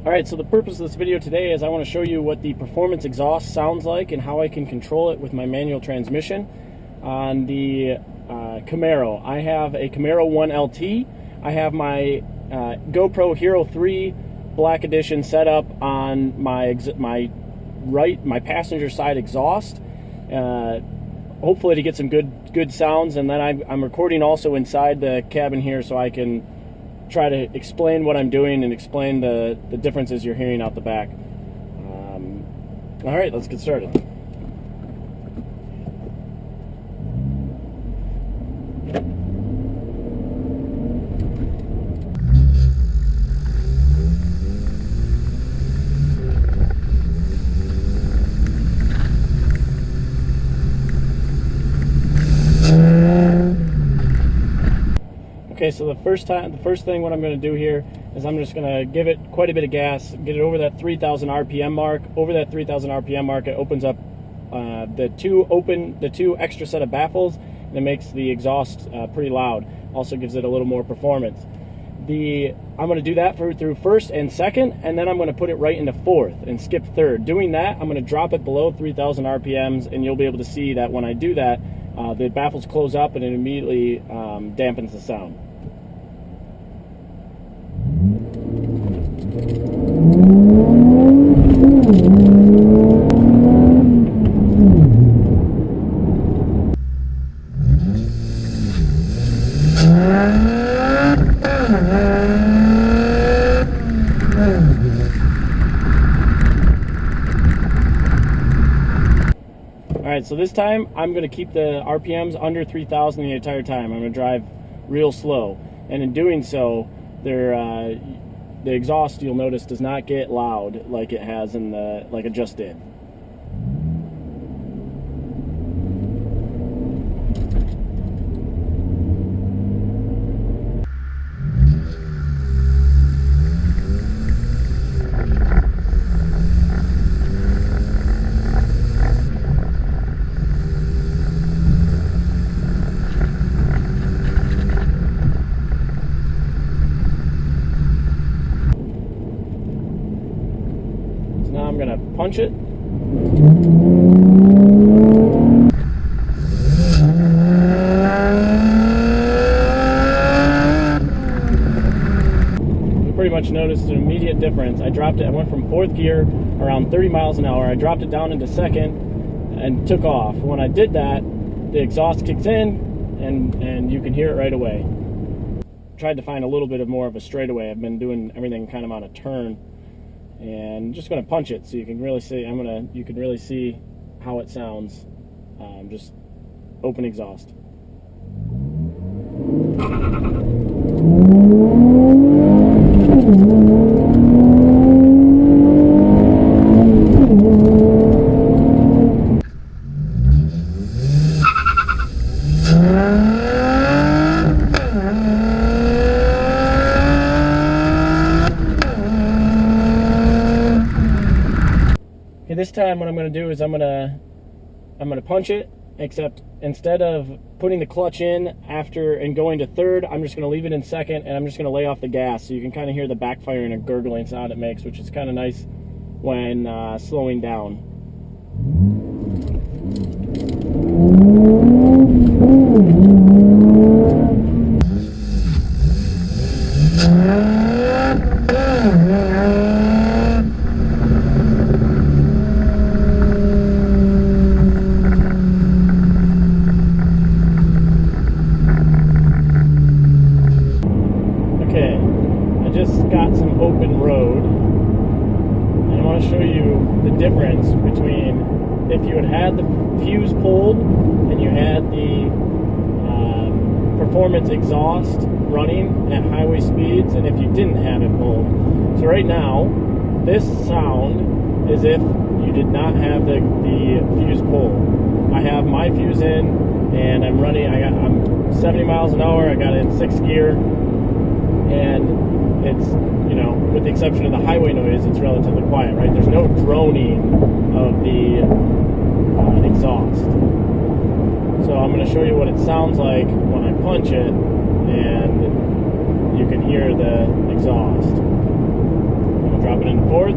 Alright, so the purpose of this video today is I want to show you what the performance exhaust sounds like and how I can control it with my manual transmission on the Camaro. I have a Camaro 1 LT. I have my GoPro Hero3 Black Edition set up on my passenger side exhaust, hopefully to get some good sounds, and then I'm recording also inside the cabin here so I can try to explain what I'm doing and explain the differences you're hearing out the back. Alright, let's get started. Okay, so the first thing what I'm going to do here is I'm just going to give it quite a bit of gas, get it over that 3,000 RPM mark. Over that 3,000 RPM mark, it opens up the two extra set of baffles, and it makes the exhaust pretty loud. Also gives it a little more performance. I'm going to do that through first and second, and then I'm going to put it right into fourth and skip third. Doing that, I'm going to drop it below 3,000 RPMs, and you'll be able to see that when I do that, the baffles close up and it immediately dampens the sound. Alright, so this time I'm going to keep the RPMs under 3,000 the entire time. I'm going to drive real slow, and in doing so, the exhaust, you'll notice, does not get loud like it has like it just did. Now I'm going to punch it. You pretty much noticed an immediate difference. I dropped it, I went from fourth gear around 30 miles an hour. I dropped it down into second and took off. When I did that, the exhaust kicks in and you can hear it right away. Tried to find a little bit more of a straightaway. I've been doing everything kind of on a turn. And I'm just going to punch it so you can really see. You can really see how it sounds. Just open exhaust. This time what I'm going to do is I'm going to punch it, except instead of putting the clutch in after and going to third, I'm just going to leave it in second, and I'm just going to lay off the gas so you can kind of hear the backfiring and gurgling sound it makes, which is kind of nice when slowing down. Open road, and I want to show you the difference between if you had the fuse pulled and you had the performance exhaust running at highway speeds, and if you didn't have it pulled. So right now this sound is if you did not have the fuse pulled. I have my fuse in and I'm running. I'm 70 miles an hour. I got it in 6th gear, and it's, with the exception of the highway noise, it's relatively quiet, right? There's no droning of the exhaust. So I'm going to show you what it sounds like when I punch it, and you can hear the exhaust. I'm going to drop it in fourth.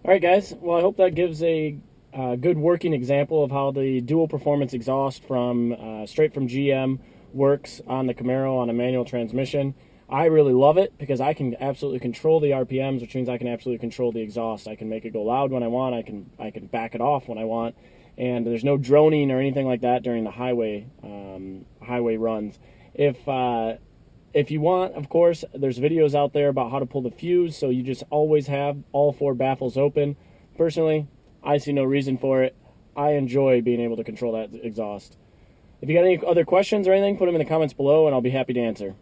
Alright guys, well I hope that gives a good working example of how the dual performance exhaust from straight from GM works on the Camaro on a manual transmission. I really love it because I can absolutely control the RPMs, which means I can absolutely control the exhaust. I can make it go loud when I want, I can back it off when I want, and there's no droning or anything like that during the highway runs. If you want, of course, there's videos out there about how to pull the fuse, so you just always have all 4 baffles open. Personally, I see no reason for it. I enjoy being able to control that exhaust. If you got any other questions or anything, put them in the comments below and I'll be happy to answer.